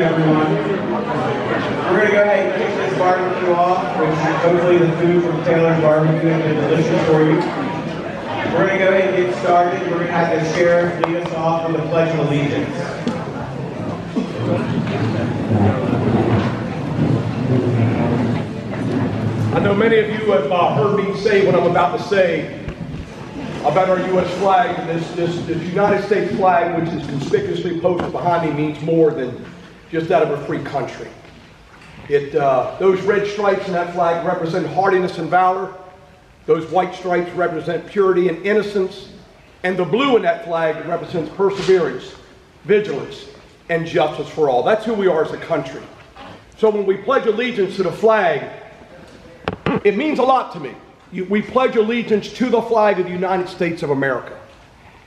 Everyone, we're going to go ahead and kick this barbecue off, which hopefully the food from Taylor's Barbecue has been delicious for you. We're going to go ahead and get started. We're going to have the sheriff lead us off with the Pledge of Allegiance. I know many of you have heard me say what I'm about to say about our U.S. flag. This United States flag, which is conspicuously posted behind me, means more than just that of a free country. Those red stripes in that flag represent hardiness and valor. Those white stripes represent purity and innocence. And the blue in that flag represents perseverance, vigilance, and justice for all. That's who we are as a country. So when we pledge allegiance to the flag, it means a lot to me. We pledge allegiance to the flag of the United States of America.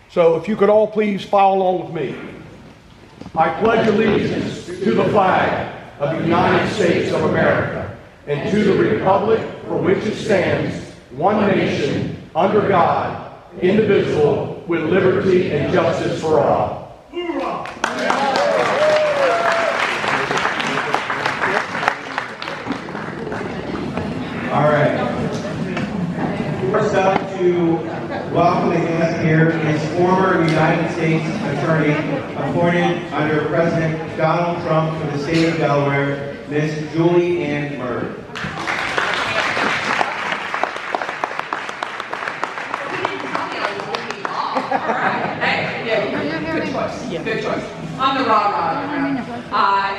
So if you could all please follow along with me. I pledge allegiance to the flag of the United States of America and to the republic for which it stands, one nation, under God, indivisible, with liberty and justice for all. Hoorah! All right. First up to welcome the guest here is former United States Attorney appointed under President Donald Trump for the state of Delaware, Ms. Julie Ann Murray. Good choice. I'm the rah-rah.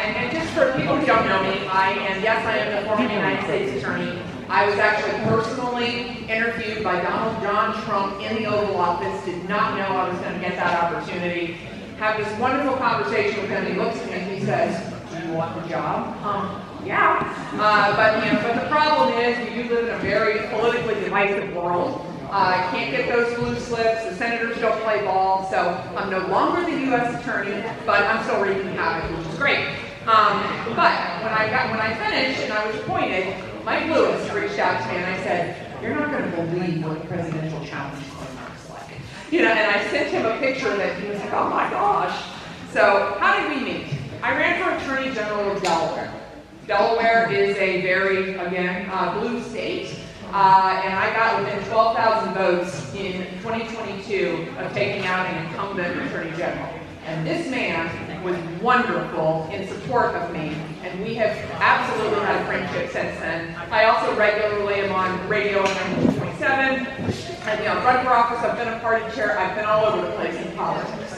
And just for people who don't know me, I am the former United States Attorney. I was actually personally interviewed by Donald John Trump in the Oval Office, did not know I was going to get that opportunity. Have this wonderful conversation with him. He looks at me and he says, "Do you want the job?" Yeah. But the problem is we do live in a very politically divisive world. I can't get those blue slips. The senators don't play ball, so I'm no longer the U.S. attorney, but I'm still wreaking havoc, which is great. But when I finished and I was appointed, Mike Lewis reached out to me and I said, "You're not going to believe what a presidential challenge coin looks like." And I sent him a picture that he was like, "Oh my gosh." So how did we meet? I ran for Attorney General of Delaware. Delaware is a very, blue state. And I got within 12,000 votes in 2022 of taking out an incumbent Attorney General. And this man was wonderful in support of me, and we have absolutely had a friendship since then. I also regularly am on radio on 92.7. And run for office, I've been a party chair, I've been all over the place in politics.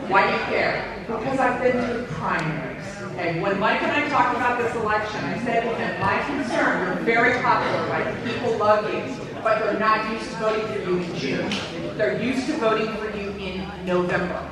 Why do you care? Because I've been to the primaries. Okay, when Mike and I talked about this election, I said to him, my concern, you're very popular, right? People love you, but they're not used to voting for you in June. They're used to voting for you in November.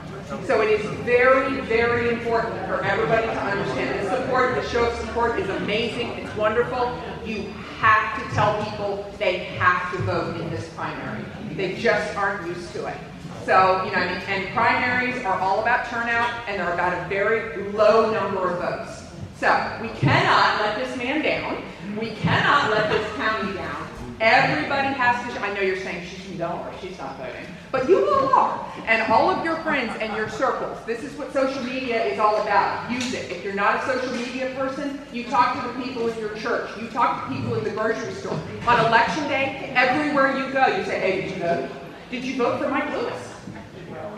So it is very, very important for everybody to understand this support. The show of support is amazing. It's wonderful. You have to tell people they have to vote in this primary. They just aren't used to it. So, and primaries are all about turnout, and they're about a very low number of votes. So, we cannot let this man down. We cannot let this county down. Everybody has to, I know you're saying she's from Delaware, she's not voting, but you all are. And all of your friends and your circles, this is what social media is all about. Use it. If you're not a social media person, you talk to the people in your church. You talk to people in the grocery store. On election day, everywhere you go, you say, hey, did you vote? Did you vote for Mike Lewis?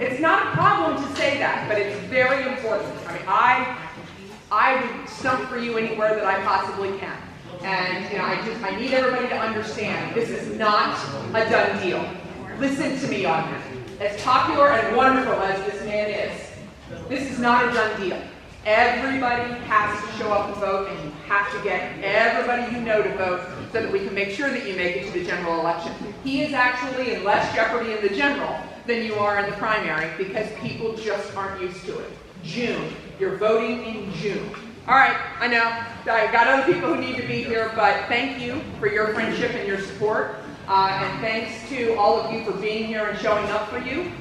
It's not a problem to say that, but it's very important. I would stump for you anywhere that I possibly can. And I need everybody to understand this is not a done deal. Listen to me on that. As popular and wonderful as this man is, this is not a done deal. Everybody has to show up and vote, and you have to get everybody you know to vote so that we can make sure that you make it to the general election. He is actually in less jeopardy in the general than you are in the primary because people just aren't used to it. June. You're voting in June. All right, I know. I got other people who need to be here, but thank you for your friendship and your support. And thanks to all of you for being here and showing up for you.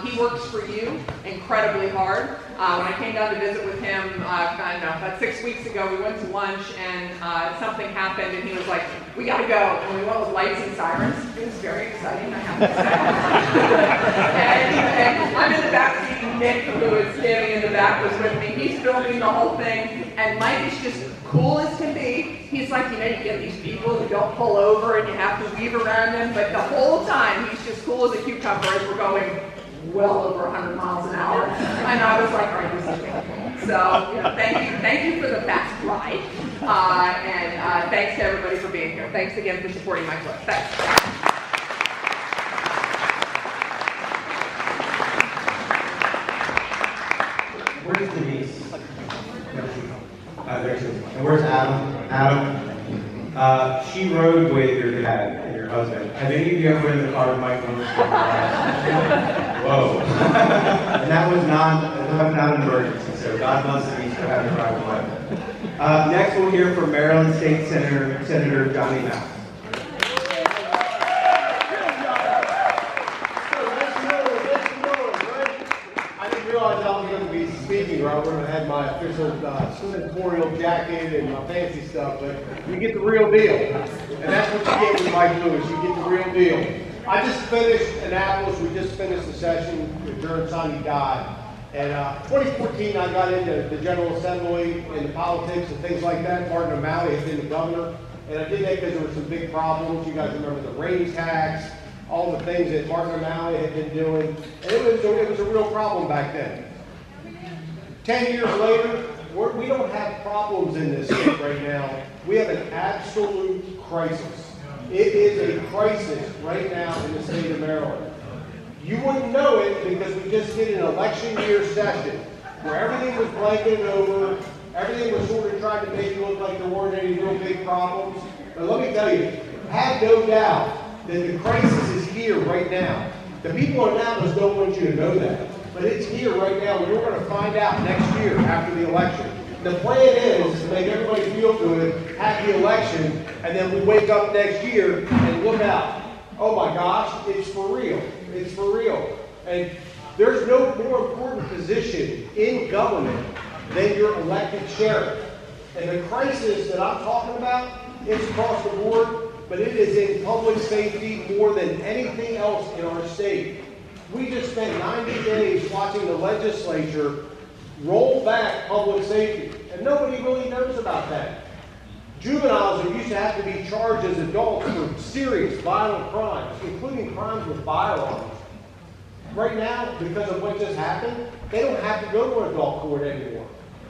He works for you incredibly hard. When I came down to visit with him, I don't know, about 6 weeks ago, we went to lunch and something happened and he was like, we gotta go. And we went with lights and sirens. It was very exciting, I have to say. and I'm in the back seat Nick, who is standing in the back, was with me. He's filming the whole thing, and Mike is just cool as can be. He's like, you know, you get these people who don't pull over and you have to weave around them, but the whole time he's just cool as a cucumber as we're going well over 100 miles an hour. And I was like, all right, this is good. So, you know, thank you for the fast ride. And thanks to everybody for being here. Thanks again for supporting my club. Thanks. Where's Denise? There she is. And where's Adam? Adam, she rode with your dad and your husband. Have any of you ever been in the car with Mike Lewis? Whoa. And that was not an emergency, so God loves Denise for having a ride with Mike. Next we'll hear from Maryland State Senator Johnny Mouse. I would have had my official senatorial jacket and my fancy stuff, but you get the real deal. And that's what you get with Mike Lewis. You get the real deal. I just finished Annapolis. We just finished the session. During time he died. And 2014, I got into the General Assembly and the politics and things like that. Martin O'Malley had been the governor. And I did that because there were some big problems. You guys remember the rain tax, all the things that Martin O'Malley had been doing. And it was a real problem back then. 10 years later, we don't have problems in this state right now. We have an absolute crisis. It is a crisis right now in the state of Maryland. You wouldn't know it because we just did an election year session where everything was blanketed over, everything was sort of trying to make it look like there weren't any real big problems. But let me tell you, have no doubt that the crisis is here right now. The people in Annapolis don't want you to know that. But it's here right now, and you're going to find out next year after the election. The plan is to make everybody feel good, have the election, and then we wake up next year and look out. Oh my gosh, it's for real. It's for real. And there's no more important position in government than your elected sheriff. And the crisis that I'm talking about, it's across the board, but it is in public safety more than anything else in our state. We just spent 90 days watching the legislature roll back public safety, and nobody really knows about that. Juveniles are used to have to be charged as adults for serious violent crimes, including crimes with firearms. Right now, because of what just happened, they don't have to go to an adult court anymore.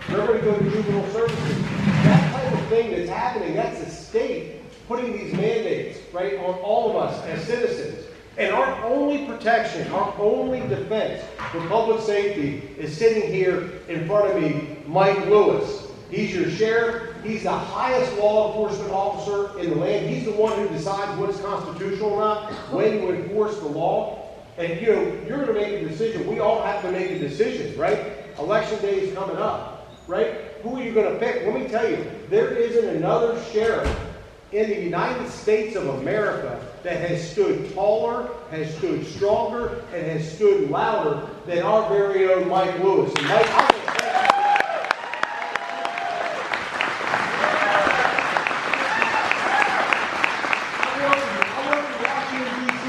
They're going to go to juvenile services. That type of thing that's happening, that's the state putting these mandates, right, on all of us as citizens. And our only protection, our only defense for public safety is sitting here in front of me, Mike Lewis. He's your sheriff. He's the highest law enforcement officer in the land. He's the one who decides what's constitutional or not, when you enforce the law. And you know, you're going to make a decision. We all have to make a decision, right? Election day is coming up, right? Who are you going to pick? Let me tell you, there isn't another sheriff in the United States of America that has stood taller, has stood stronger, and has stood louder than our very own Mike Lewis. And Mike, I worked in Washington, D.C.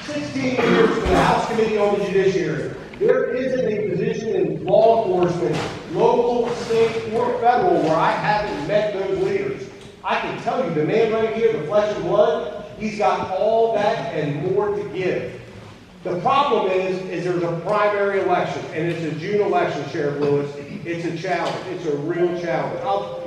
for 16 years for the House Committee on the Judiciary. There isn't a position in law enforcement, local, state, or federal, where I haven't met those leaders. I can tell you, the man right here, the flesh and blood, he's got all that and more to give. The problem is there's a primary election, and it's a June election, Sheriff Lewis. It's a challenge. It's a real challenge.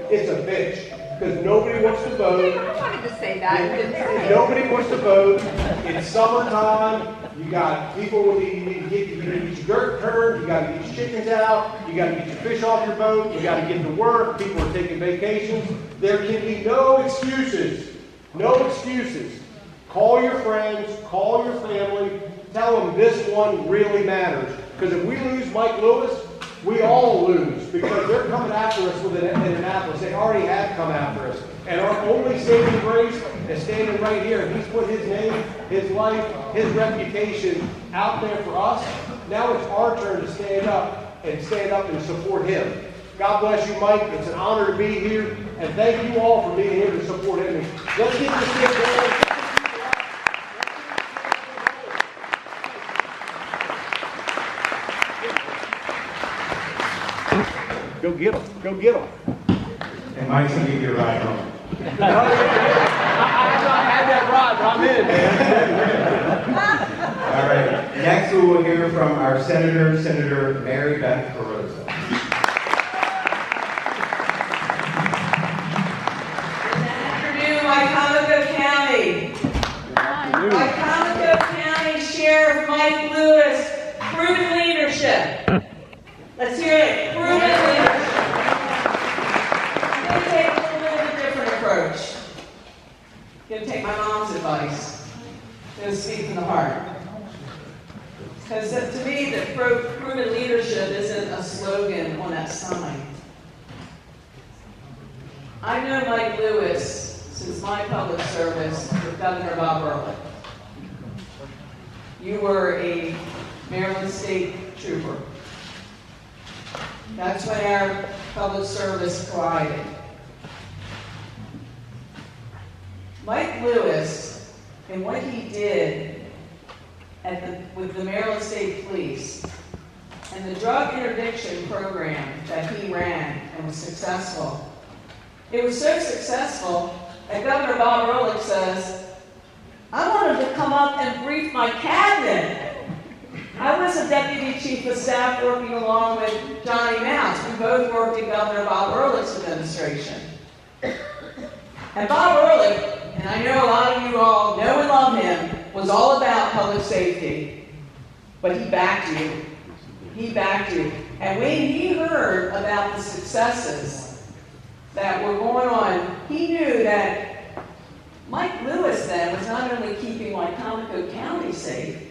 It's a bitch, because nobody wants to vote. I wanted to say that. Nobody wants to vote. It's summertime. You got people with you need to get your dirt turned. You got to get your chickens out. You got to get your fish off your boat. You got to get to work. People are taking vacations. There can be no excuses. No excuses. Call your friends. Call your family. Tell them this one really matters. Because if we lose Mike Lewis, we all lose. Because they're coming after us with an Annapolis. They already have come after us. And our only saving grace is standing right here. He's put his name, his life, his reputation out there for us. Now it's our turn to stand up and support him. God bless you, Mike. It's an honor to be here. And thank you all for being here to support him. Let's get this thing going. Go get them. Go get them. And Mike's gonna give you a ride home. I had that ride, but I'm in, man. All right, next we will hear from our Senator, Senator Mary Beth Carrozza. Wycomico County. Wycomico County Sheriff Mike Lewis, proven leadership. Let's hear it, proven leadership. I'm going to take a little bit of a different approach. I'm going to take my mom's advice. I'm going to speak from the heart. Because to me, the proven leadership isn't a slogan on that sign. I know Mike Lewis since my public service with Governor Bob Ehrlich. You were a Maryland State Trooper. That's when our public service collided. Mike Lewis and what he did with the Maryland State Police and the drug interdiction program that he ran and was successful. It was so successful that Governor Bob Ehrlich says, I wanted to come up and brief my cabinet. I was a deputy chief of staff working along with Johnny Mounts. We both worked in Governor Bob Ehrlich's administration. And Bob Ehrlich, and I know a lot of you all know and love him, was all about public safety. But he backed you. He backed you. And when he heard about the successes that were going on, he knew that Mike Lewis then was not only keeping Wycomico County safe,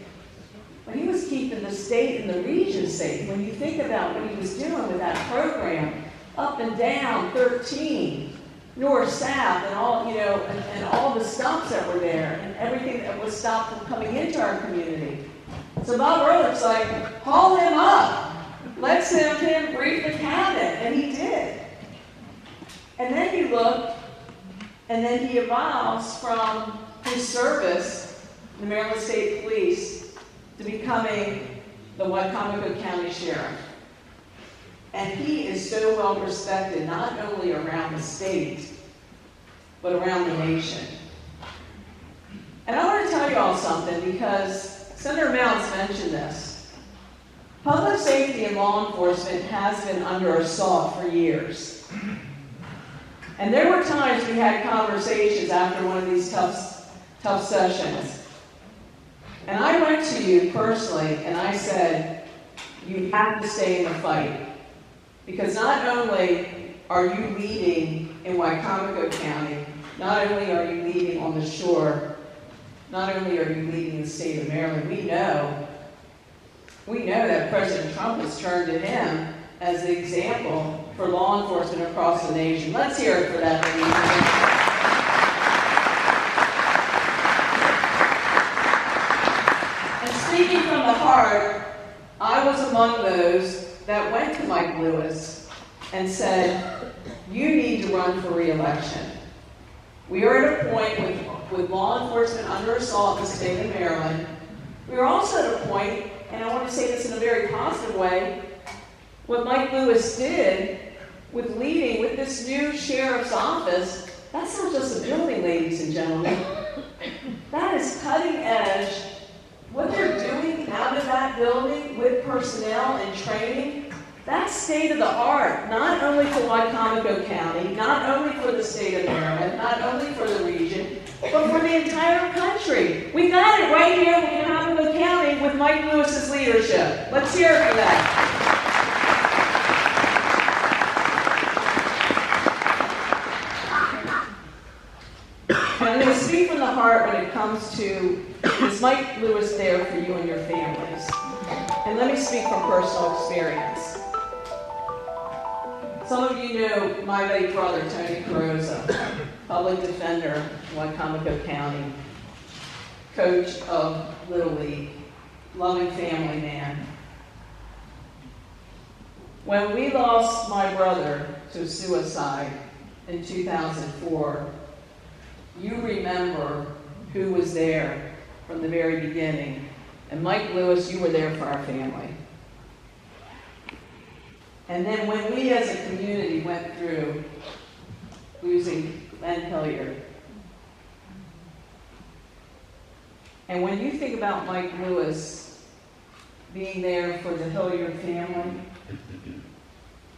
but he was keeping the state and the region safe. When you think about what he was doing with that program, up and down 13, north, south, and all, and all the stops that were there, and everything that was stopped from coming into our community. So Bob Ehrlich's like, haul him up. Let's have him brief the cabinet, and he did. And then you look, and then he evolves from his service, the Maryland State Police, to becoming the Wycomico County Sheriff. And he is so well respected, not only around the state, but around the nation. And I want to tell you all something, because Senator Mounts mentioned this. Public safety and law enforcement has been under assault for years. And there were times we had conversations after one of these tough sessions. And I went to you personally and I said, you have to stay in the fight. Because not only are you leading in Wycomico County, not only are you leading on the shore, not only are you leading the state of Maryland, we know that President Trump has turned to him as the example for law enforcement across the nation. Let's hear it for that, ladies and gentlemen. And speaking from the heart, I was among those that went to Mike Lewis and said, you need to run for re-election. We are at a point with law enforcement under assault in the state of Maryland. We are also at a point, and I want to say this in a very positive way, what Mike Lewis did with leading with this new sheriff's office, that's not just a building, ladies and gentlemen. That is cutting edge. What they're doing out of that building with personnel and training, that's state of the art, not only for Wycomico County, not only for the state of Maryland, not only for the region, but for the entire country. We got it right here in Wycomico County with Mike Lewis's leadership. Let's hear it for that. I'm going to speak from the heart when it comes to, is Mike Lewis there for you and your families? And let me speak from personal experience. Some of you know my late brother, Tony Carrozza, public defender in Wycomico County, coach of Little League, loving family man. When we lost my brother to suicide in 2004, you remember who was there from the very beginning. And Mike Lewis, you were there for our family. And then when we as a community went through losing Len Hilliard, and when you think about Mike Lewis being there for the Hilliard family,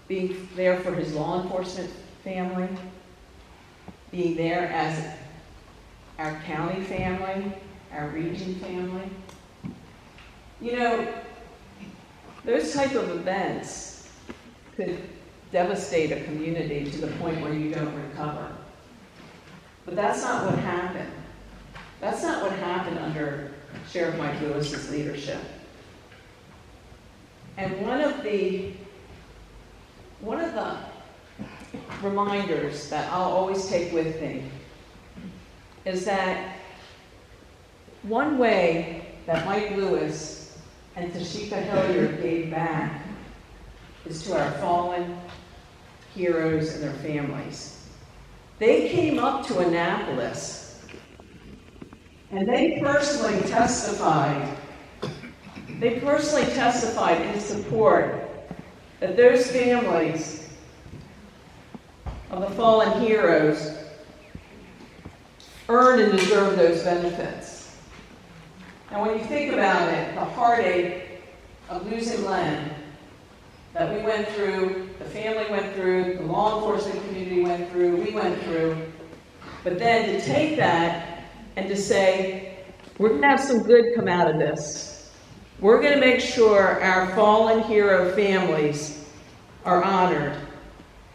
being there for his law enforcement family, being there as our county family, our region family, you know, those type of events could devastate a community to the point where you don't recover. But that's not what happened. That's not what happened under Sheriff Mike Lewis's leadership. And one of the reminders that I'll always take with me is that one way that Mike Lewis and Tashika Hilliard gave back is to our fallen heroes and their families. They came up to Annapolis and they personally testified in support that those families of the fallen heroes earned and deserve those benefits. And when you think about it, the heartache of losing Len that we went through, the family went through, the law enforcement community went through, we went through, but then to take that and to say, we're going to have some good come out of this. We're going to make sure our fallen hero families are honored.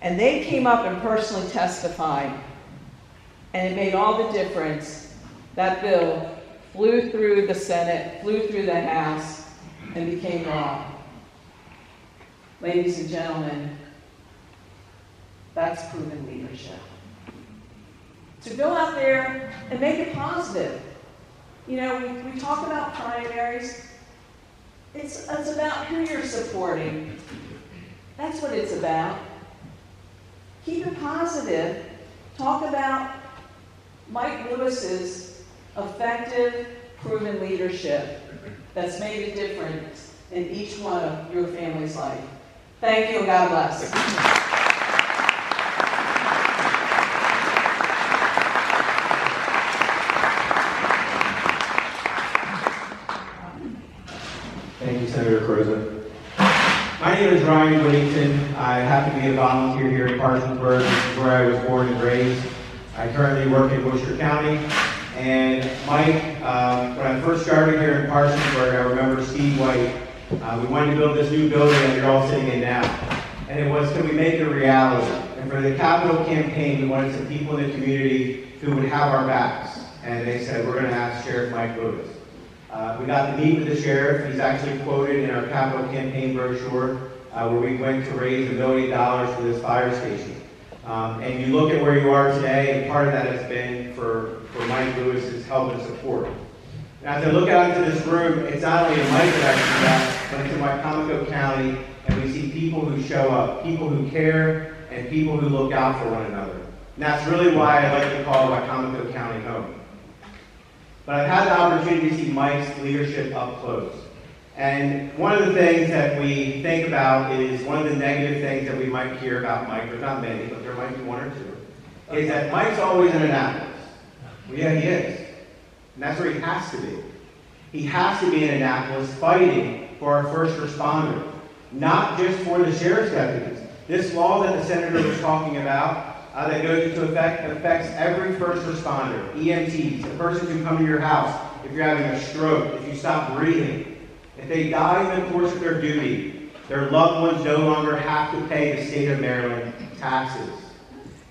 And they came up and personally testified, and it made all the difference. That bill flew through the Senate, flew through the House, and became law. Ladies and gentlemen, that's proven leadership. To go out there and make it positive. You know, we talk about primaries. It's about who you're supporting. That's what it's about. Keep it positive. Talk about Mike Lewis's effective, proven leadership that's made a difference in each one of your family's life. Thank you and God bless. Thank you, Senator Croza. My name is Ryan Whittington. I happen to be a volunteer here in Parsonsburg, where I was born and raised. I currently work in Worcester County. And Mike, when I first started here in Parsonsburg, I remember Steve White. We wanted to build this new building that you're all sitting in now. And it was, can we make it a reality? And for the Capitol campaign, we wanted some people in the community who would have our backs. And they said, we're going to ask Sheriff Mike Lewis. We got to meet with the sheriff. He's actually quoted in our Capitol campaign brochure where we went to raise $1 million for this fire station. And you look at where you are today, and part of that has been for Mike Lewis's help and support. And as I look out into this room, it's not only in Mike that I see that, but it's in Wycomico County, and we see people who show up, people who care, and people who look out for one another. And that's really why I like to call Wycomico County home. But I've had the opportunity to see Mike's leadership up close. And one of the things that we think about is one of the negative things that we might hear about Mike, there's not many, but there might be one or two, is that Mike's always in Annapolis. Well, yeah, he is. And that's where he has to be. He has to be in Annapolis fighting for our first responders, not just for the sheriff's deputies. This law that the senator was talking about that goes into effect affects every first responder, EMTs, the persons who come to your house if you're having a stroke, if you stop breathing. If they die in the course of their duty, their loved ones no longer have to pay the state of Maryland taxes.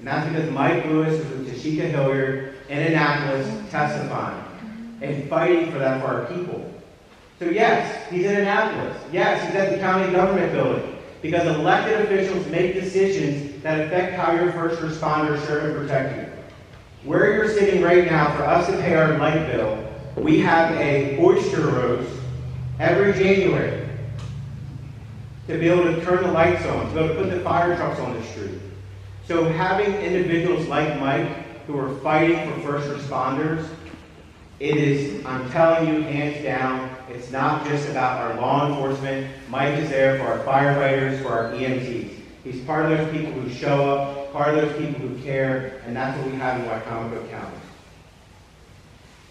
And that's because Mike Lewis was with Tashika Hilliard in Annapolis testifying and fighting for that for our people. So yes, he's in Annapolis. Yes, he's at the county government building. Because elected officials make decisions that affect how your first responders serve and protect you. Where you're sitting right now, for us to pay our light bill, we have a oyster roast every January to be able to turn the lights on, to be able to put the fire trucks on the street. So having individuals like Mike who are fighting for first responders, it is, I'm telling you, hands down, it's not just about our law enforcement. Mike is there for our firefighters, for our EMTs. He's part of those people who show up, part of those people who care, and that's what we have in Wycomico County.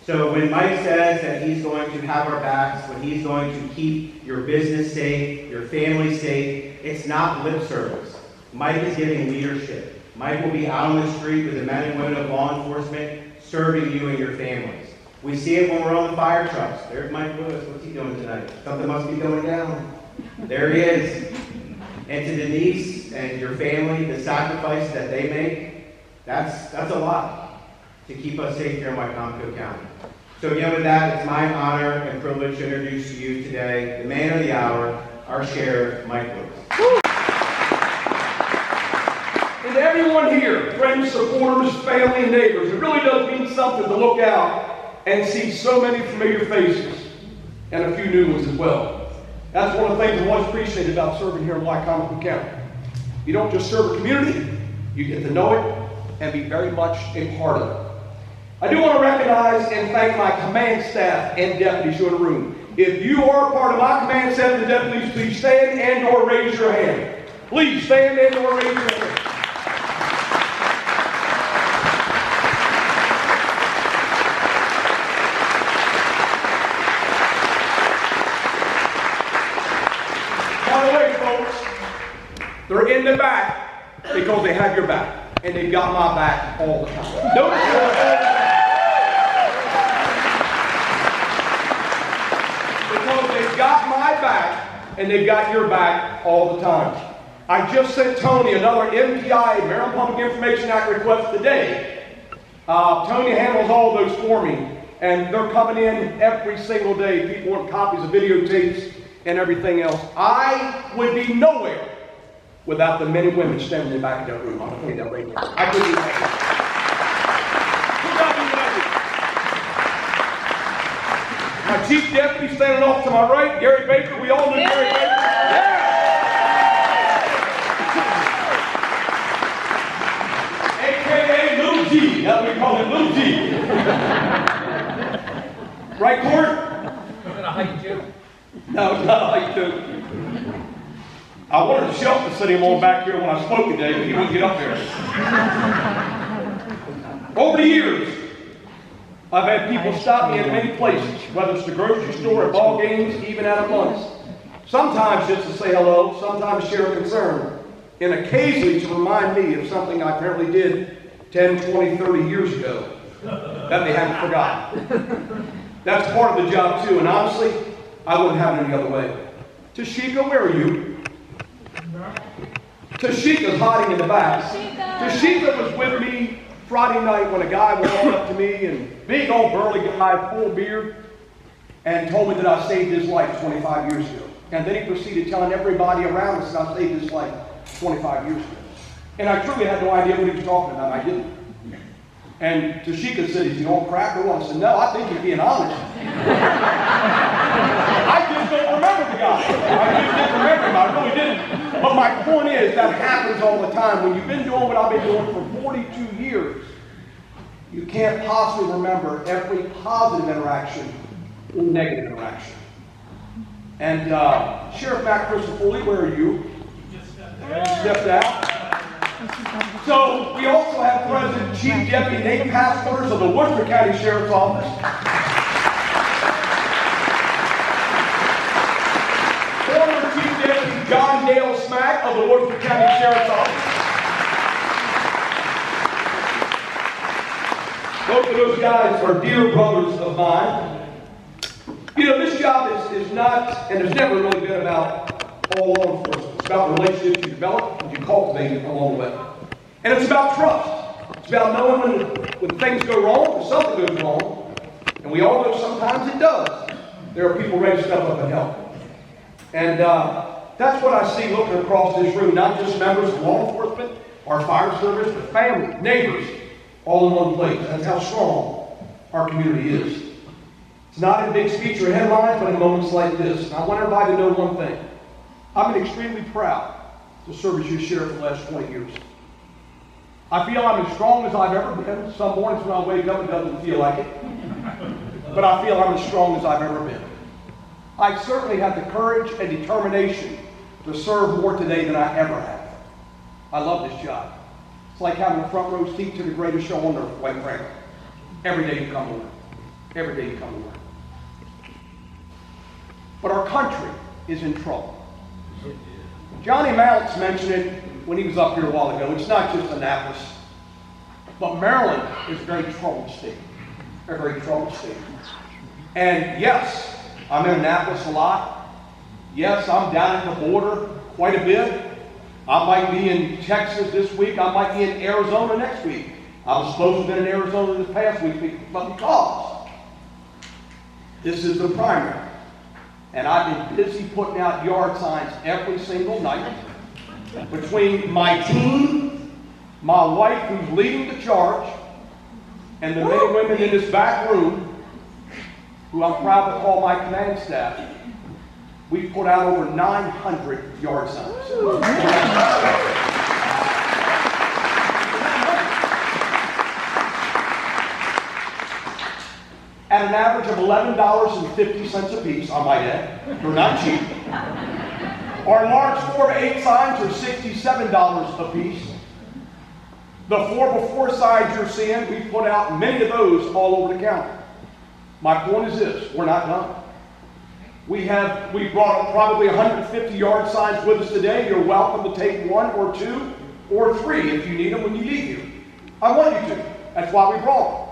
So when Mike says that he's going to have our backs, when he's going to keep your business safe, your family safe, it's not lip service. Mike is giving leadership. Mike will be out on the street with the men and women of law enforcement serving you and your families. We see it when we're on the fire trucks. There's Mike Lewis. What's he doing tonight? Something must be going down. There he is. And to Denise and your family, the sacrifices that they make, that's a lot to keep us safe here in Wycomico County. So again, with that, it's my honor and privilege to introduce to you today the man of the hour, our Sheriff, Mike Lewis. And to everyone here, friends, supporters, family, and neighbors, it really does mean something to look out and see so many familiar faces and a few new ones as well. That's one of the things I always appreciate about serving here in Wycomico County. You don't just serve a community, you get to know it and be very much a part of it. I do want to recognize and thank my command staff and deputies who are in the room. If you are a part of my command staff and deputies, please stand and or raise your hand. Please stand and or raise your hand. By the way, folks, they're in the back because they have your back, and they've got my back all the time. Notice that. Because they've got my back, and they've got your back all the time. I just sent Tony another MPI, Maryland Public Information Act request today. Tony handles all those for me, and they're coming in every single day. People want copies of videotapes and everything else. I would be nowhere without the men and women standing in the back of that room. I'm going to tell you that right now. I couldn't do that. My chief deputy standing off to my right, Gary Baker. We all know Gary Baker. Yeah. AKA Little G. That's what we call him, Little G. Right, Court? How you do? No, it's not like you. I wanted Shelton to sit him on back here when I spoke today, but he wouldn't get up there. Over the years, I've had people stop me in many places, whether it's the grocery store, at ball games, even at events. Sometimes just to say hello, sometimes share a concern, and occasionally to remind me of something I apparently did 10, 20, 30 years ago that they haven't forgotten. That's part of the job too, and honestly, I wouldn't have it any other way. Tashika, where are you? Tashika's hiding in the back. Tashika was with me Friday night when a guy walked up to me, and big old burly guy, full beard, and told me that I saved his life 25 years ago. And then he proceeded telling everybody around us that I saved his life 25 years ago. And I truly had no idea what he was talking about. I didn't. And Tashika said, "Is he on crack or what?" I said, "No, I think he's being honest." I just don't remember the guy. I just didn't remember him. I really didn't. But my point is, that happens all the time. When you've been doing what I've been doing for 42 years, you can't possibly remember every positive interaction or negative interaction. And Sheriff Matt Christopherly, where are you? Stepped out. So we also have President Chief Deputy Nate Passwords of the Worcester County Sheriff's Office. Former Chief Deputy John Dale Smack of the Worcester County Sheriff's Office. Both of those guys are dear brothers of mine. You know, this job is not, and has never really been about all law enforcement. It's about relationships you develop and you cultivate along the way. And it's about trust. It's about knowing when things go wrong, when something goes wrong, and we all know sometimes it does, there are people ready to step up and help. And that's what I see looking across this room, not just members of law enforcement, our fire service, but family, neighbors, all in one place. That's how strong our community is. It's not in big speech or headlines, but in moments like this. And I want everybody to know one thing. I've been extremely proud to serve as your sheriff for the last 20 years. I feel I'm as strong as I've ever been. Some mornings when I wake up, it doesn't feel like it. But I feel I'm as strong as I've ever been. I certainly have the courage and determination to serve more today than I ever have. I love this job. It's like having a front row seat to the greatest show on earth, quite frankly. Every day you come to work. Every day you come to work. But our country is in trouble. Johnny Mounts mentioned it when he was up here a while ago. It's not just Annapolis, but Maryland is a very troubled state. A very troubled state. And yes, I'm in Annapolis a lot. Yes, I'm down at the border quite a bit. I might be in Texas this week. I might be in Arizona next week. I was supposed to have been in Arizona this past week, but because this is the primary, and I've been busy putting out yard signs every single night between my team, my wife who's leading the charge, and the men and women in this back room, who I'm proud to call my command staff. We've put out over 900 yard signs. At an average of $11.50 a piece, I might add. They're not cheap. Our large 4x8 signs are $67 a piece. The 4x4 signs you're seeing, we've put out many of those all over the county. My point is this, we're not done. We brought probably 150 yard signs with us today. You're welcome to take 1 or 2 or 3 if you need them when you leave here. I want you to. That's why we brought them.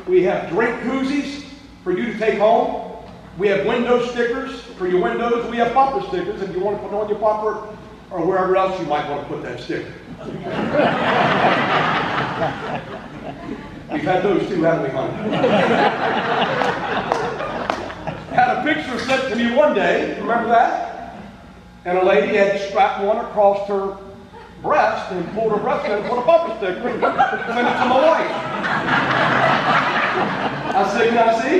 We have drink koozies for you to take home. We have window stickers for your windows. We have bumper stickers if you want to put on your bumper or wherever else you might want to put that sticker. We've had those too, haven't we, honey? Had a picture sent to me one day, remember that? And a lady had strapped one across her breast and pulled her breast in and put a bumper sticker and sent it to my wife. I said, can I see?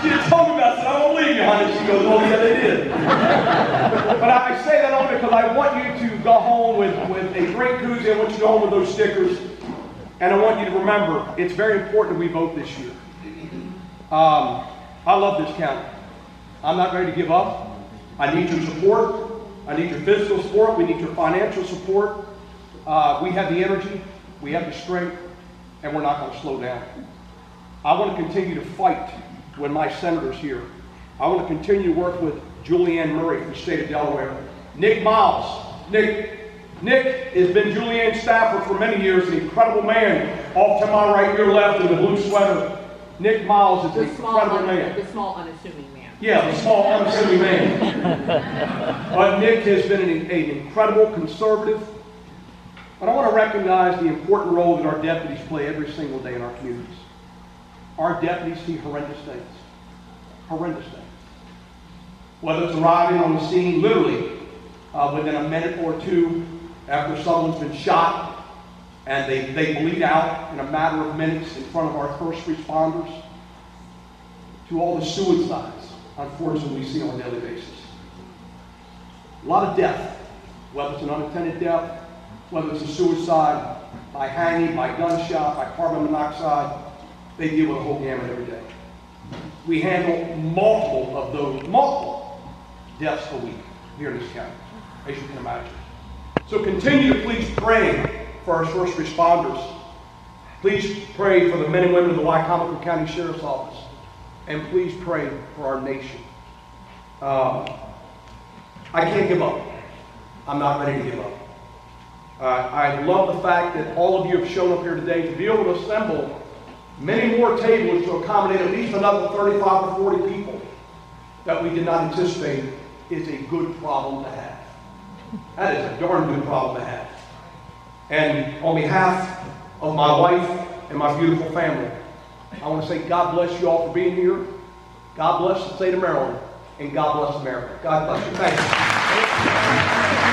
She told me, I said, I don't believe you, honey. She goes, oh yeah, they did. But I say that only because I want you to go home with a drink koozie. I want you to go home with those stickers. And I want you to remember, it's very important that we vote this year. I love this county. I'm not ready to give up. I need your support. I need your physical support. We need your financial support. We have the energy. We have the strength. And we're not going to slow down. I want to continue to fight with my senators here. I want to continue to work with Julianne Murray from the state of Delaware. Nick Miles. Nick has been Julianne's staffer for many years, an incredible man. Off to my right, your left, in the blue sweater. Nick Miles is an incredible man. The small, unassuming man. Yeah, the small, unassuming man. But Nick has been an incredible conservative. But I want to recognize the important role that our deputies play every single day in our communities. Our deputies see horrendous things. Horrendous things. Whether it's arriving on the scene literally within a minute or two after someone's been shot and they bleed out in a matter of minutes in front of our first responders, to all the suicides, unfortunately, we see on a daily basis. A lot of death, whether it's an unattended death, whether it's a suicide, by hanging, by gunshot, by carbon monoxide, they deal with a whole gamut every day. We handle multiple deaths a week here in this county, as you can imagine. So continue to please pray for our first responders. Please pray for the men and women of the Wycomico County Sheriff's Office. And please pray for our nation. I can't give up. I'm not ready to give up. I love the fact that all of you have shown up here today to be able to assemble many more tables to accommodate at least another 35 or 40 people that we did not anticipate is a good problem to have. That is a darn good problem to have. And on behalf of my wife and my beautiful family, I want to say God bless you all for being here. God bless the state of Maryland. And God bless America. God bless you. Thank you.